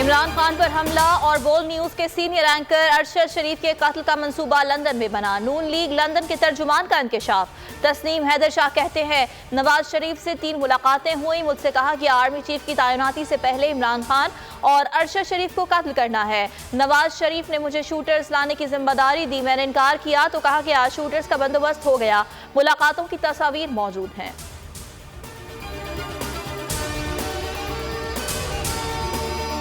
इमरान खान पर हमला और बोल न्यूज के सीनियर एंकर अरशद शरीफ के कत्ल का मंसूबा लंदन में बना। नून लीग लंदन के तर्जुमान का इंकशाफ। तस्नीम हैदर शाह कहते हैं, नवाज शरीफ से 3 मुलाकातें हुई। मुझसे कहा कि आर्मी चीफ की तैनाती से पहले इमरान खान और अरशद शरीफ को कत्ल करना है। नवाज शरीफ ने मुझे शूटर्स लाने की जिम्मेदारी दी, मैंने इनकार किया तो कहा कि आज शूटर्स का बंदोबस्त हो गया। मुलाकातों की तस्वीर मौजूद हैं।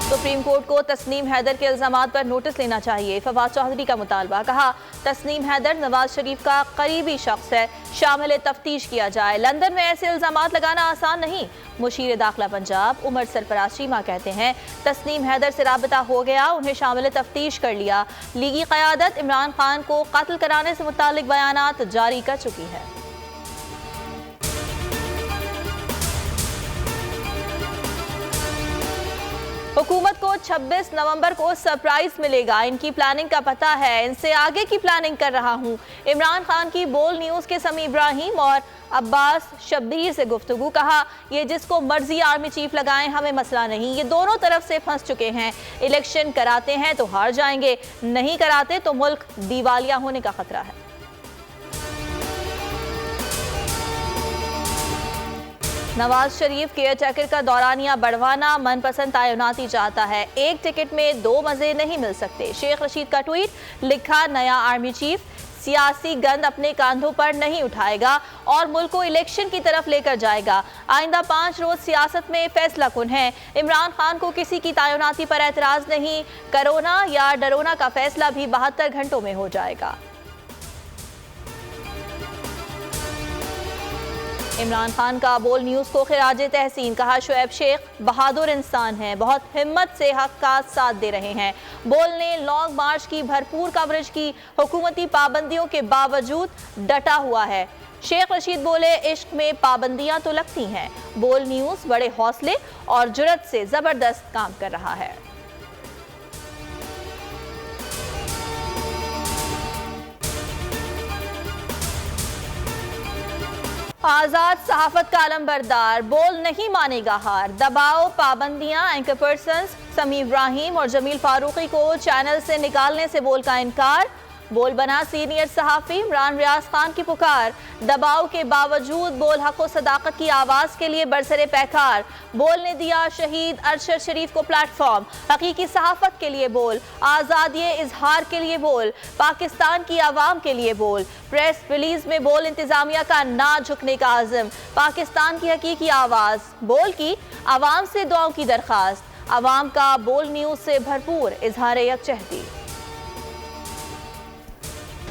सुप्रीम कोर्ट को तस्नीम हैदर के इल्जामात पर नोटिस लेना चाहिए। फवाद चौधरी का मुतालबा। कहा, तस्नीम हैदर नवाज शरीफ का करीबी शख्स है, शामिल तफ्तीश किया जाए। लंदन में ऐसे इल्जामात लगाना आसान नहीं। मुशीर दाखिला पंजाब उमर सरफराज चीमा कहते हैं, तस्नीम हैदर से राबता हो गया, उन्हें शामिल तफ्तीश कर लिया। लीगी क़यादत इमरान खान को कत्ल कराने से मुतालिक बयानात जारी कर चुकी है। हुकूमत को 26 नवंबर को सरप्राइज मिलेगा, इनकी प्लानिंग का पता है, इनसे आगे की प्लानिंग कर रहा हूं। इमरान खान की बोल न्यूज के समी इब्राहिम और अब्बास शब्बीर से गुफ्तगू। कहा, ये जिसको मर्जी आर्मी चीफ लगाएं, हमें मसला नहीं, ये दोनों तरफ से फंस चुके हैं। इलेक्शन कराते हैं तो हार जाएंगे, नहीं कराते तो मुल्क दिवालिया होने का खतरा है। नवाज शरीफ केयर टेकर का दौरानिया बढ़वाना, मनपसंद तैनाती चाहता है, एक टिकट में 2 मजे नहीं मिल सकते। शेख रशीद का ट्वीट। लिखा, नया आर्मी चीफ सियासी गंद अपने कांधों पर नहीं उठाएगा और मुल्क को इलेक्शन की तरफ लेकर जाएगा। आइंदा 5 रोज सियासत में फैसला कुन है। इमरान खान को किसी की तैनाती पर एतराज नहीं, कोरोना या डरोना का फैसला भी 72 घंटों में हो जाएगा। इमरान खान का बोल न्यूज को खिराजे तहसीन। कहा, शुएब शेख बहादुर इंसान हैं, बहुत हिम्मत से हक का साथ दे रहे हैं। बोल ने लॉन्ग मार्च की भरपूर कवरेज की, हुकूमती पाबंदियों के बावजूद डटा हुआ है। शेख रशीद बोले, इश्क में पाबंदियां तो लगती हैं, बोल न्यूज बड़े हौसले और जुर्रत से जबरदस्त काम कर रहा है। आजाद सहाफत का अलमबरदार, बोल नहीं मानेगा हार। दबाव, पाबंदियां, एंकर पर्सन्स समी इब्राहिम और जमील फारूकी को चैनल से निकालने से बोल का इनकार। बोल बना सीनियर सहाफी, इमरान रियाज खान की पुकार। दबाव के बावजूद बोल हक व सदाकत की आवाज़ के लिए बरसरे पैकार। बोल ने दिया शहीद अरशद शरीफ को प्लेटफॉर्म। हकीकी सहाफत के लिए बोल, आज़ादी इजहार के लिए बोल, पाकिस्तान की आवाम के लिए बोल। प्रेस रिलीज में बोल इंतजामिया का ना झुकने का आज़म। पाकिस्तान की हकीकी आवाज़, बोल की आवाम से दुआओं की दरख्वास्त। आवाम का बोल न्यूज़ से भरपूर इजहार यकजहती।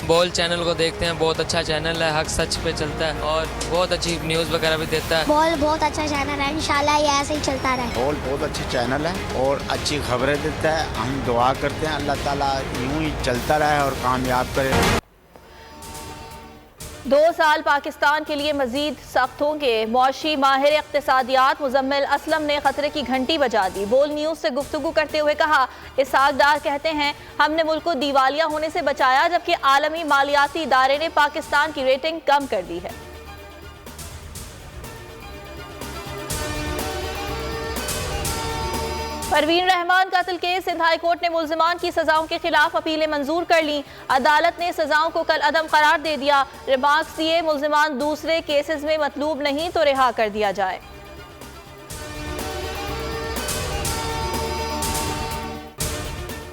बोल चैनल को देखते हैं, बहुत अच्छा चैनल है, हक सच पे चलता है और बहुत अच्छी न्यूज़ वगैरह भी देता है। बोल बहुत अच्छा चैनल है, इंशाल्लाह ये ऐसे ही चलता रहे। बोल बहुत अच्छी चैनल है और अच्छी खबरें देता है। हम दुआ करते हैं अल्लाह ताला यूं ही चलता रहे और कामयाब करे। 2 साल पाकिस्तान के लिए मजीद सख्त होंगे। मौशी माहिर इक़्तिसादियात मुज़म्मिल असलम ने खतरे की घंटी बजा दी। बोल न्यूज़ से गुफ्तगू करते हुए कहा, इसहाक डार कहते हैं, हमने मुल्क को दिवालिया होने से बचाया, जबकि आलमी मालियाती इदारे ने पाकिस्तान की रेटिंग कम कर दी है। परवीन रहमान कत्ल केस, सिंध हाई कोर्ट ने मुल्जिमान की सजाओं के खिलाफ अपीलें मंजूर कर ली। अदालत ने सजाओं को कल अदम करार दे दिया। रिमार्क्स दिए, मुल्जिमान दूसरे केसेस में मतलूब नहीं तो रिहा कर दिया जाए।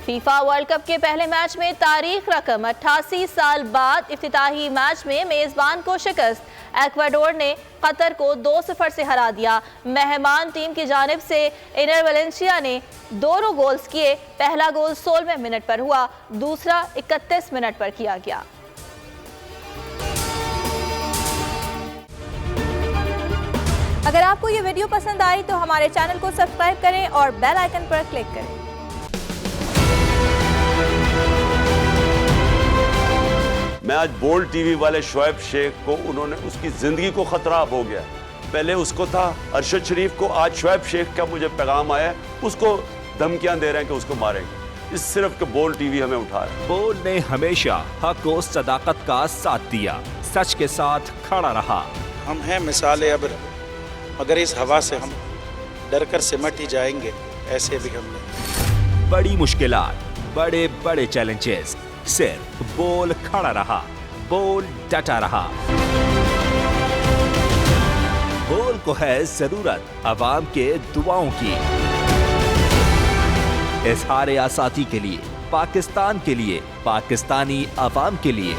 फीफा वर्ल्ड कप के पहले मैच में तारीख रकम 88 साल बाद इफ्तिताही मैच में मेजबान को शिकस्त। एक्वाडोर ने कतर को 2-0 से हरा दिया। मेहमान टीम की जानिब से इनर वेलेंसिया ने दोनों गोल्स किए। पहला गोल 16वें मिनट पर हुआ, दूसरा 31 मिनट पर किया गया। अगर आपको ये वीडियो पसंद आई तो हमारे चैनल को सब्सक्राइब करें और बेल आइकन पर क्लिक करें। मैं आज बोल्ड टीवी वाले शुएब शेख को, उन्होंने उसकी जिंदगी को खतरा अब हो गया। पहले उसको था अरशद शरीफ को, आज शुएब शेख का मुझे पैगाम आया, उसको धमकियां दे रहे हैं कि उसको मारेंगे। इस सिर्फ के बोल्ड टीवी हमें उठा रहा है। बोल्ड ने हमेशा हक और सदाकत का साथ दिया, सच के साथ खड़ा रहा। हम हैं मिसाल अब्र, मगर इस हवा से हम डर कर सिमट ही जाएंगे, ऐसे भी हम नहीं। बड़ी मुश्किलात, बड़े बड़े चैलेंजेस, सिर्फ बोल खड़ा रहा, बोल डटा रहा। बोल को है जरूरत अवाम के दुआओं की। इजहार आसाती के लिए, पाकिस्तान के लिए, पाकिस्तानी अवाम के लिए।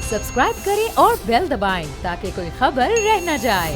सब्सक्राइब करें और बेल दबाएं ताकि कोई खबर रह न जाए।